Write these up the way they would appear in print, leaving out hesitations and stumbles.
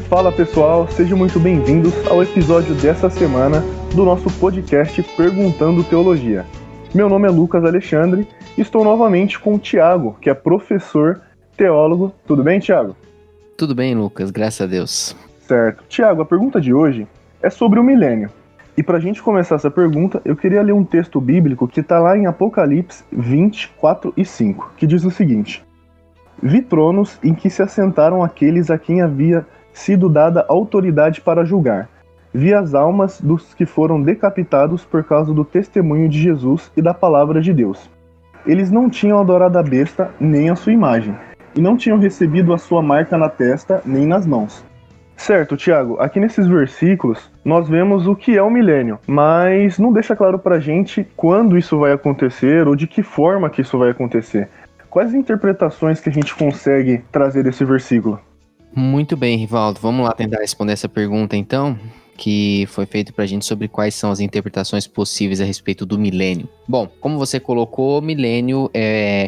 Fala pessoal, sejam muito bem-vindos ao episódio dessa semana do nosso podcast Perguntando Teologia. Meu nome é Lucas Alexandre e estou novamente com o Thiago, que é professor teólogo. Tudo bem, Thiago? Tudo bem, Lucas, graças a Deus. Certo. Thiago, a pergunta de hoje é sobre o milênio. E para a gente começar essa pergunta, eu queria ler um texto bíblico que está lá em Apocalipse 20, 4 e 5, que diz o seguinte: Vi tronos em que se assentaram aqueles a quem havia sido dada autoridade para julgar. Vi as almas dos que foram decapitados por causa do testemunho de Jesus e da palavra de Deus. Eles não tinham adorado a besta nem a sua imagem, e não tinham recebido a sua marca na testa nem nas mãos. Certo, Thiago, aqui nesses versículos nós vemos o que é o milênio, mas não deixa claro pra gente quando isso vai acontecer ou de que forma que isso vai acontecer. Quais interpretações que a gente consegue trazer desse versículo? Muito bem, Rivaldo. Vamos lá tentar responder essa pergunta, então, que foi feita pra gente sobre quais são as interpretações possíveis a respeito do milênio. Bom, como você colocou, milênio é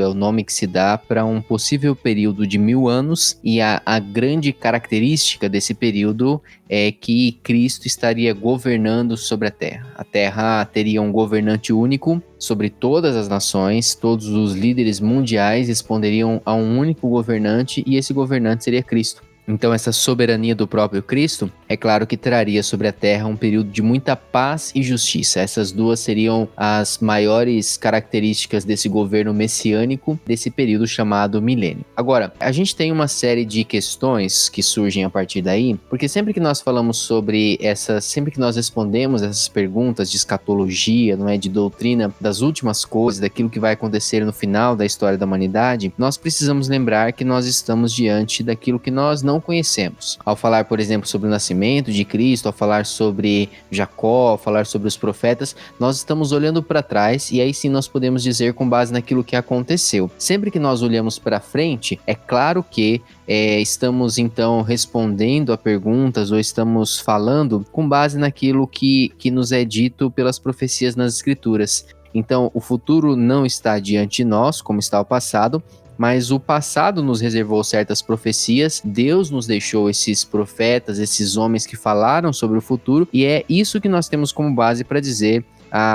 o nome que se dá para um possível período de 1000 anos, e a grande característica desse período é que Cristo estaria governando sobre a Terra. A Terra teria um governante único sobre todas as nações, todos os líderes mundiais responderiam a um único governante, e esse governante seria Cristo. Então essa soberania do próprio Cristo, é claro que traria sobre a Terra um período de muita paz e justiça. Essas duas seriam as maiores características desse governo messiânico, desse período chamado milênio. Agora, a gente tem uma série de questões que surgem a partir daí, porque sempre que nós falamos sobre sempre que nós respondemos essas perguntas de escatologia, não é, de doutrina das últimas coisas, daquilo que vai acontecer no final da história da humanidade, nós precisamos lembrar que nós estamos diante daquilo que nós não conhecemos. Ao falar, por exemplo, sobre o nascimento de Cristo, ao falar sobre Jacó, ao falar sobre os profetas, nós estamos olhando para trás, e aí sim nós podemos dizer com base naquilo que aconteceu. Sempre que nós olhamos para frente, é claro que estamos então respondendo a perguntas ou estamos falando com base naquilo que nos é dito pelas profecias nas Escrituras. Então, o futuro não está diante de nós, como está o passado, mas o passado nos reservou certas profecias, Deus nos deixou esses profetas, esses homens que falaram sobre o futuro, e é isso que nós temos como base para dizer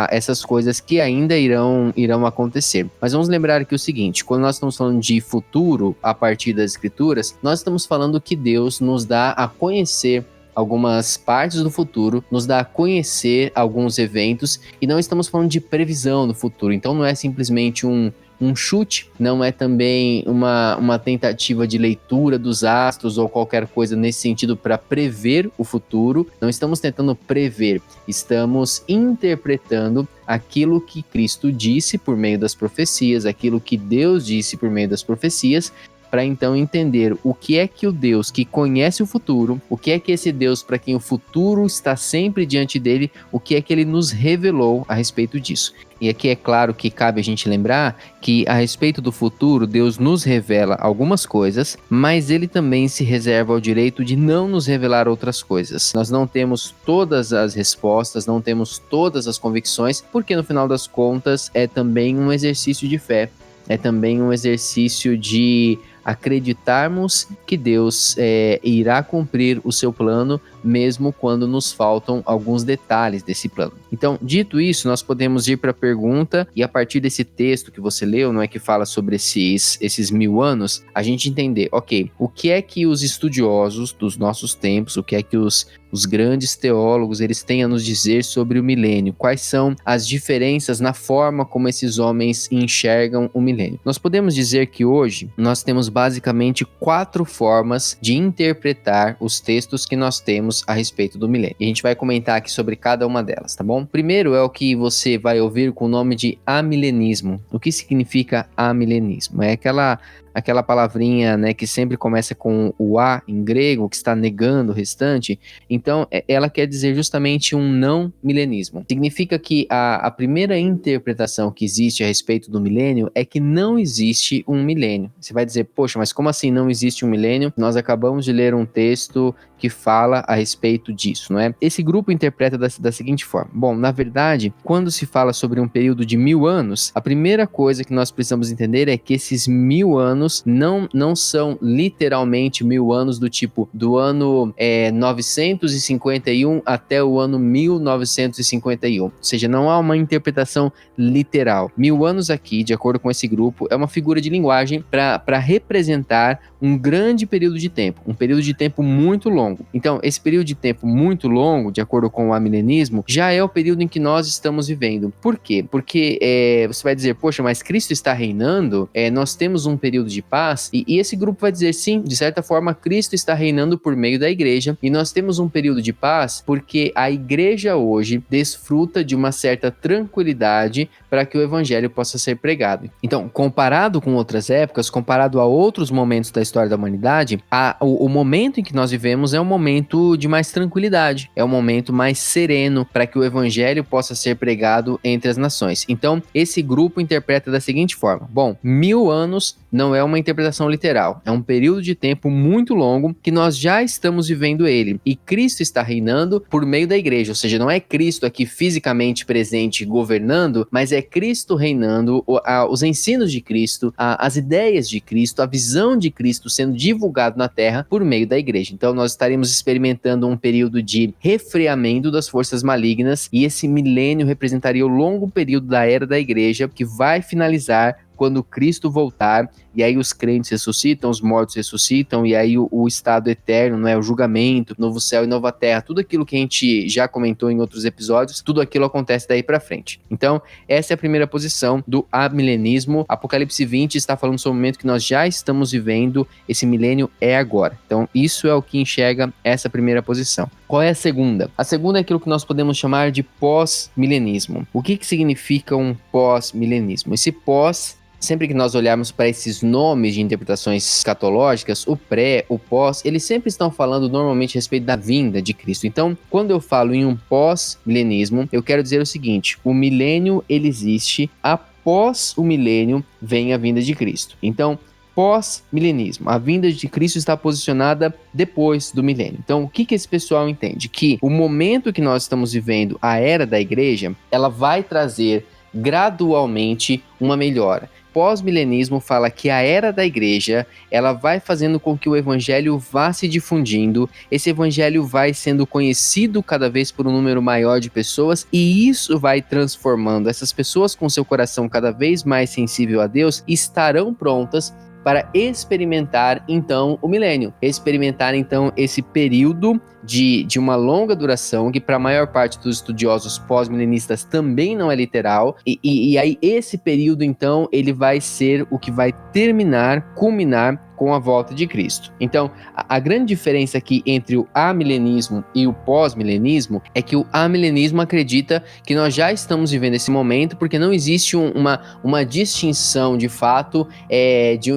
essas coisas que ainda irão acontecer. Mas vamos lembrar aqui o seguinte: quando nós estamos falando de futuro a partir das Escrituras, nós estamos falando que Deus nos dá a conhecer algumas partes do futuro, nos dá a conhecer alguns eventos, e não estamos falando de previsão do futuro. Então não é simplesmente um chute, não é também uma tentativa de leitura dos astros ou qualquer coisa nesse sentido para prever o futuro. Não estamos tentando prever, estamos interpretando aquilo que Cristo disse por meio das profecias, aquilo que Deus disse por meio das profecias, para então entender o que é que o Deus que conhece o futuro, o que é que esse Deus para quem o futuro está sempre diante dele, o que é que ele nos revelou a respeito disso. E aqui é claro que cabe a gente lembrar que a respeito do futuro, Deus nos revela algumas coisas, mas ele também se reserva o direito de não nos revelar outras coisas. Nós não temos todas as respostas, não temos todas as convicções, porque no final das contas é também um exercício de fé, é também um exercício de acreditarmos que Deus irá cumprir o seu plano, mesmo quando nos faltam alguns detalhes desse plano. Então, dito isso, nós podemos ir para a pergunta, e a partir desse texto que você leu, não é, que fala sobre esses 1000 anos, a gente entender, ok, o que é que os estudiosos dos nossos tempos, o que é que os grandes teólogos, eles têm a nos dizer sobre o milênio, quais são as diferenças na forma como esses homens enxergam o milênio. Nós podemos dizer que hoje nós temos basicamente 4 formas de interpretar os textos que nós temos a respeito do milênio. E a gente vai comentar aqui sobre cada uma delas, tá bom? Primeiro é o que você vai ouvir com o nome de amilenismo. O que significa amilenismo? É aquela palavrinha, né, que sempre começa com o a em grego, que está negando o restante. Então, ela quer dizer justamente um não milenismo. Significa que a primeira interpretação que existe a respeito do milênio é que não existe um milênio. Você vai dizer, poxa, mas como assim não existe um milênio? Nós acabamos de ler um texto que fala a respeito disso, não é? Esse grupo interpreta da seguinte forma. Bom, na verdade, quando se fala sobre um período de 1000 anos, a primeira coisa que nós precisamos entender é que esses 1000 anos anos não são literalmente 1000 anos do tipo do ano 951 até o ano 1951. Ou seja, não há uma interpretação literal. 1000 anos aqui, de acordo com esse grupo, é uma figura de linguagem para representar um grande período de tempo, um período de tempo muito longo. Então, esse período de tempo muito longo, de acordo com o amilenismo, já é o período em que nós estamos vivendo. Por quê? Porque você vai dizer, poxa, mas Cristo está reinando, nós temos um período de paz, e esse grupo vai dizer, sim, de certa forma, Cristo está reinando por meio da igreja, e nós temos um período de paz porque a igreja hoje desfruta de uma certa tranquilidade para que o evangelho possa ser pregado. Então, comparado com outras épocas, comparado a outros momentos da história da humanidade, o momento em que nós vivemos é um momento de mais tranquilidade, é um momento mais sereno para que o evangelho possa ser pregado entre as nações. Então, esse grupo interpreta da seguinte forma: bom, 1000 anos não é uma interpretação literal, é um período de tempo muito longo que nós já estamos vivendo ele, e Cristo está reinando por meio da igreja, ou seja, não é Cristo aqui fisicamente presente governando, mas é Cristo reinando, os ensinos de Cristo, as ideias de Cristo, a visão de Cristo sendo divulgado na terra por meio da igreja. Então nós estaremos experimentando um período de refreamento das forças malignas, e esse milênio representaria o longo período da era da igreja, que vai finalizar quando Cristo voltar, e aí os crentes ressuscitam, os mortos ressuscitam, e aí o estado eterno, né, o julgamento, novo céu e nova terra, tudo aquilo que a gente já comentou em outros episódios, tudo aquilo acontece daí pra frente. Então, essa é a primeira posição do amilenismo. Apocalipse 20 está falando sobre o momento que nós já estamos vivendo, esse milênio é agora. Então, isso é o que enxerga essa primeira posição. Qual é a segunda? A segunda é aquilo que nós podemos chamar de pós-milenismo. O que significa um pós-milenismo? Esse pós, sempre que nós olharmos para esses nomes de interpretações escatológicas, o pré, o pós, eles sempre estão falando normalmente a respeito da vinda de Cristo. Então, quando eu falo em um pós-milenismo, eu quero dizer o seguinte: o milênio ele existe, após o milênio vem a vinda de Cristo. Então, pós-milenismo, a vinda de Cristo está posicionada depois do milênio. Então, o que esse pessoal entende? Que o momento que nós estamos vivendo, a era da igreja, ela vai trazer gradualmente uma melhora. Pós-milenismo fala que a era da igreja, ela vai fazendo com que o evangelho vá se difundindo, esse evangelho vai sendo conhecido cada vez por um número maior de pessoas, e isso vai transformando essas pessoas com seu coração cada vez mais sensível a Deus, estarão prontas para experimentar, então, o milênio. Experimentar, então, esse período de uma longa duração, que para a maior parte dos estudiosos pós-milenistas também não é literal, e aí esse período, então, ele vai ser o que vai terminar, culminar com a volta de Cristo. Então, a grande diferença aqui entre o amilenismo e o pós-milenismo é que o amilenismo acredita que nós já estamos vivendo esse momento, porque não existe uma distinção de fato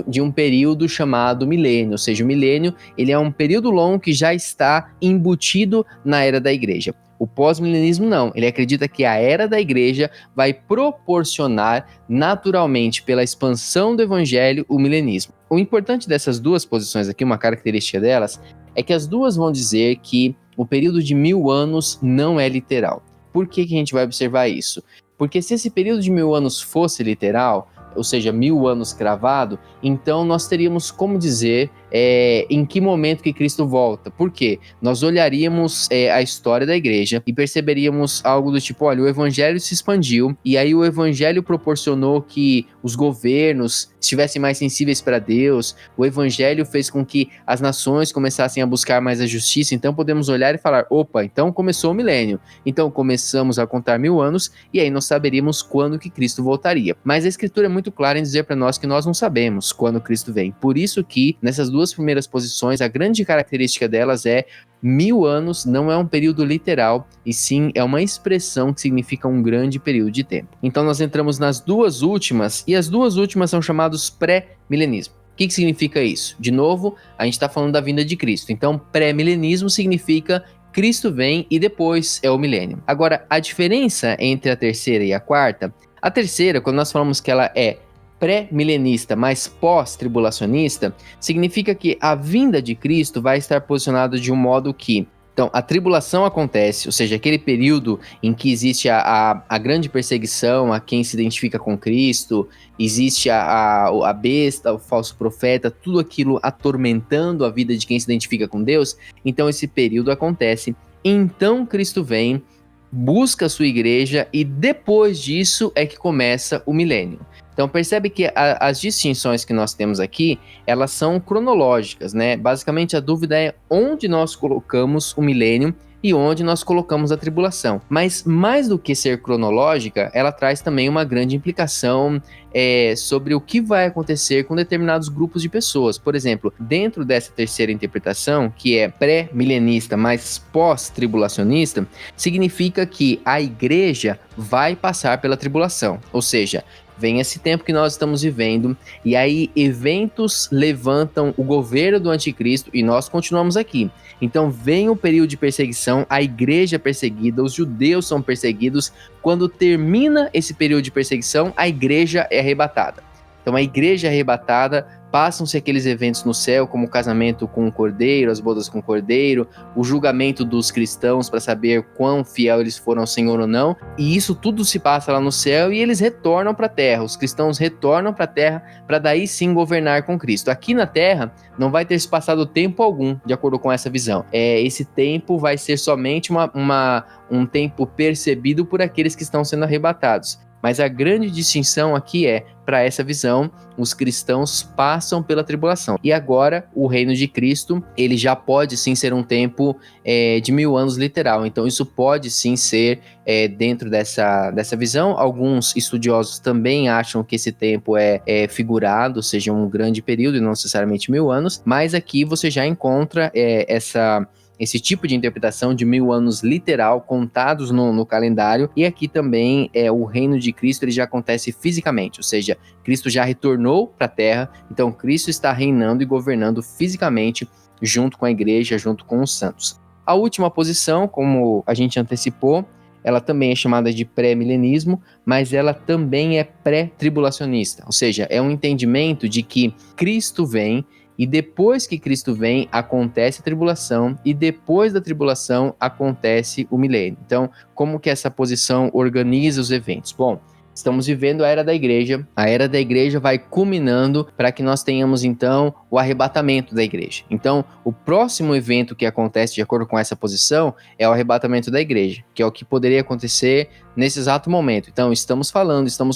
de um período chamado milênio, ou seja, o milênio ele é um período longo que já está embutido na era da igreja. O pós-milenismo não, ele acredita que a era da igreja vai proporcionar naturalmente, pela expansão do evangelho, o milenismo. O importante dessas duas posições aqui, uma característica delas, é que as duas vão dizer que o período de 1000 anos não é literal. Por que a gente vai observar isso? Porque se esse período de 1000 anos fosse literal, ou seja, 1000 anos cravado, então nós teríamos como dizer em que momento que Cristo volta. Por quê? Nós olharíamos a história da igreja e perceberíamos algo do tipo, olha, o evangelho se expandiu, e aí o evangelho proporcionou que os governos estivessem mais sensíveis para Deus, o evangelho fez com que as nações começassem a buscar mais a justiça, então podemos olhar e falar, opa, então começou o milênio, então começamos a contar 1000 anos, e aí nós saberíamos quando que Cristo voltaria. Mas a escritura é muito clara em dizer para nós que nós não sabemos quando Cristo vem. Por isso que nessas duas primeiras posições, a grande característica delas é 1000 anos não é um período literal, e sim é uma expressão que significa um grande período de tempo. Então nós entramos nas duas últimas, e as duas últimas são chamados pré-milenismo. O que significa isso? De novo, a gente está falando da vinda de Cristo. Então, pré-milenismo significa Cristo vem e depois é o milênio. Agora, a diferença entre a terceira e a quarta, a terceira, quando nós falamos que ela é pré-milenista, mas pós-tribulacionista, significa que a vinda de Cristo vai estar posicionada de um modo que Então, a tribulação acontece, ou seja, aquele período em que existe a grande perseguição a quem se identifica com Cristo, existe a besta, o falso profeta, tudo aquilo atormentando a vida de quem se identifica com Deus. Então, esse período acontece. Então, Cristo vem, busca a sua igreja e depois disso é que começa o milênio. Então, percebe que as distinções que nós temos aqui, elas são cronológicas, né? Basicamente, a dúvida é onde nós colocamos o milênio e onde nós colocamos a tribulação. Mas, mais do que ser cronológica, ela traz também uma grande implicação sobre o que vai acontecer com determinados grupos de pessoas. Por exemplo, dentro dessa terceira interpretação, que é pré-milenista, mas pós-tribulacionista, significa que a igreja vai passar pela tribulação. Ou seja, vem esse tempo que nós estamos vivendo, e aí eventos levantam o governo do anticristo e nós continuamos aqui. Então vem o período de perseguição, a igreja é perseguida, os judeus são perseguidos. Quando termina esse período de perseguição, a igreja é arrebatada. Então a igreja é arrebatada, passam-se aqueles eventos no céu, como o casamento com o cordeiro, as bodas com o cordeiro, o julgamento dos cristãos para saber quão fiel eles foram ao Senhor ou não, e isso tudo se passa lá no céu e eles retornam para a terra, os cristãos retornam para a terra para daí sim governar com Cristo. Aqui na terra não vai ter se passado tempo algum, de acordo com essa visão. Esse tempo vai ser somente um tempo percebido por aqueles que estão sendo arrebatados. Mas a grande distinção aqui para essa visão, os cristãos passam pela tribulação. E agora, o reino de Cristo, ele já pode sim ser um tempo de 1000 anos literal. Então, isso pode sim ser dentro dessa visão. Alguns estudiosos também acham que esse tempo é figurado, ou seja, um grande período e não necessariamente 1000 anos. Mas aqui você já encontra esse tipo de interpretação de 1000 anos literal, contados no calendário, e aqui também o reino de Cristo ele já acontece fisicamente, ou seja, Cristo já retornou para a terra, então Cristo está reinando e governando fisicamente junto com a igreja, junto com os santos. A última posição, como a gente antecipou, ela também é chamada de pré-milenismo, mas ela também é pré-tribulacionista, ou seja, é um entendimento de que Cristo vem, e depois que Cristo vem, acontece a tribulação, e depois da tribulação acontece o milênio. Então, como que essa posição organiza os eventos? Bom, estamos vivendo a Era da Igreja vai culminando para que nós tenhamos então o arrebatamento da Igreja. Então, o próximo evento que acontece de acordo com essa posição é o arrebatamento da Igreja, que é o que poderia acontecer nesse exato momento. Então, estamos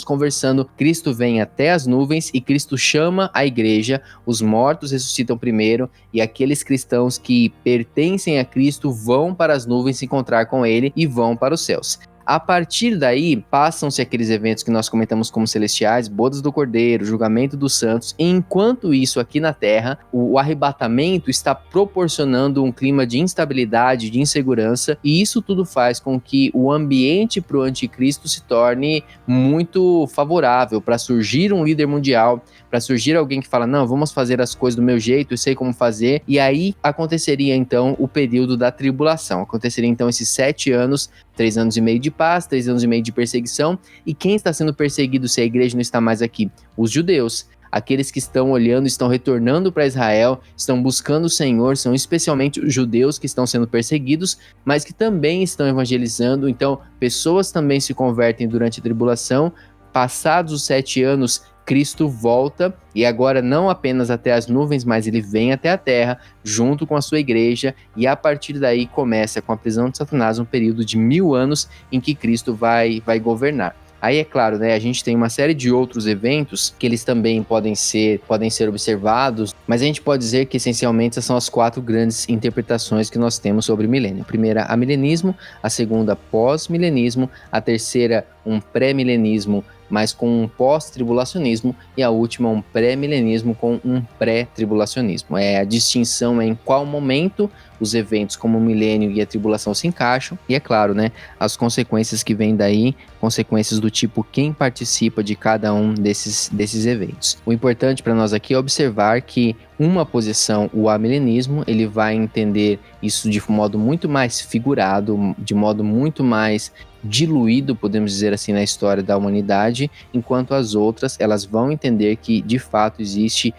conversando, Cristo vem até as nuvens e Cristo chama a Igreja, os mortos ressuscitam primeiro e aqueles cristãos que pertencem a Cristo vão para as nuvens se encontrar com Ele e vão para os céus. A partir daí, passam-se aqueles eventos que nós comentamos como celestiais, bodas do Cordeiro, julgamento dos santos. E enquanto isso, aqui na Terra, o arrebatamento está proporcionando um clima de instabilidade, de insegurança, e isso tudo faz com que o ambiente para o anticristo se torne muito favorável para surgir um líder mundial, para surgir alguém que fala, não, vamos fazer as coisas do meu jeito, eu sei como fazer, e aí aconteceria então o período da tribulação, aconteceria então esses 7 anos, 3 anos e meio de paz, 3 anos e meio de perseguição. E quem está sendo perseguido se a igreja não está mais aqui? Os judeus. Aqueles que estão olhando, estão retornando para Israel, estão buscando o Senhor, são especialmente os judeus que estão sendo perseguidos, mas que também estão evangelizando. Então, pessoas também se convertem durante a tribulação. Passados os 7 anos, Cristo volta, e agora não apenas até as nuvens, mas ele vem até a terra, junto com a sua igreja, e a partir daí começa com a prisão de Satanás um período de 1000 anos em que Cristo vai governar. Aí é claro, né, a gente tem uma série de outros eventos que eles também podem ser observados, mas a gente pode dizer que essencialmente essas são as 4 grandes interpretações que nós temos sobre o milênio. A primeira, amilenismo, a segunda, pós-milenismo, a terceira, um pré-milenismo, mas com um pós-tribulacionismo, e a última, um pré-milenismo com um pré-tribulacionismo. A distinção é em qual momento os eventos como o milênio e a tribulação se encaixam, e é claro, né, as consequências que vêm daí, consequências do tipo quem participa de cada um desses eventos. O importante para nós aqui é observar que uma posição, o amilenismo, ele vai entender isso de modo muito mais figurado, de modo muito mais diluído, podemos dizer assim, na história da humanidade, enquanto as outras, elas vão entender que de fato existe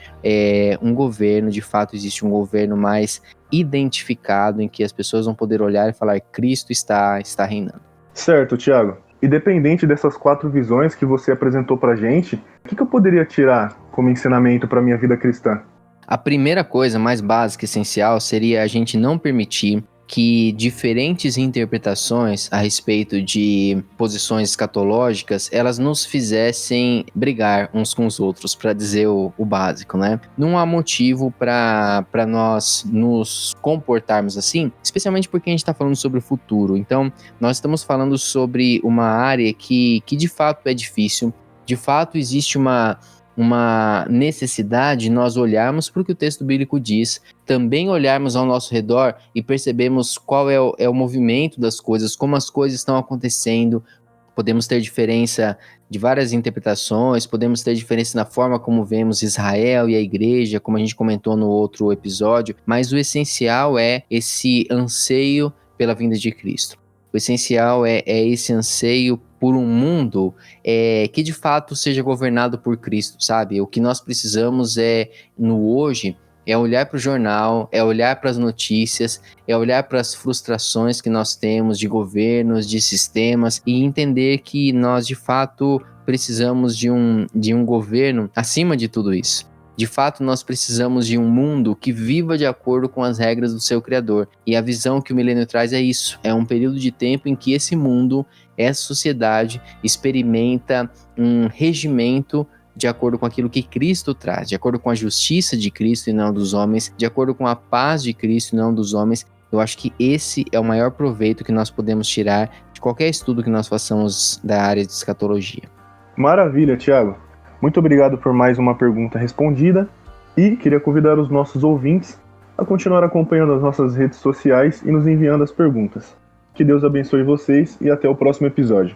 um governo, de fato existe um governo mais identificado, em que as pessoas vão poder olhar e falar: Cristo está reinando. Certo, Thiago. E dependente dessas 4 visões que você apresentou pra gente, o que eu poderia tirar como ensinamento para minha vida cristã? A primeira coisa mais básica e essencial seria a gente não permitir que diferentes interpretações a respeito de posições escatológicas, elas nos fizessem brigar uns com os outros, para dizer o básico, né? Não há motivo para nós nos comportarmos assim, especialmente porque a gente está falando sobre o futuro. Então, nós estamos falando sobre uma área que de fato é difícil, de fato existe uma necessidade de nós olharmos para o que o texto bíblico diz, também olharmos ao nosso redor e percebemos qual é o movimento das coisas, como as coisas estão acontecendo. Podemos ter diferença de várias interpretações, podemos ter diferença na forma como vemos Israel e a igreja, como a gente comentou no outro episódio, mas o essencial é esse anseio pela vinda de Cristo. O essencial é esse anseio por um mundo que de fato seja governado por Cristo, sabe? O que nós precisamos no hoje, é olhar para o jornal, é olhar para as notícias, é olhar para as frustrações que nós temos de governos, de sistemas, e entender que nós de fato precisamos de um governo acima de tudo isso. De fato, nós precisamos de um mundo que viva de acordo com as regras do seu Criador. E a visão que o milênio traz é isso. É um período de tempo em que esse mundo, essa sociedade, experimenta um regimento de acordo com aquilo que Cristo traz, de acordo com a justiça de Cristo e não dos homens, de acordo com a paz de Cristo e não dos homens. Eu acho que esse é o maior proveito que nós podemos tirar de qualquer estudo que nós façamos da área de escatologia. Maravilha, Thiago. Muito obrigado por mais uma pergunta respondida e queria convidar os nossos ouvintes a continuar acompanhando as nossas redes sociais e nos enviando as perguntas. Que Deus abençoe vocês e até o próximo episódio.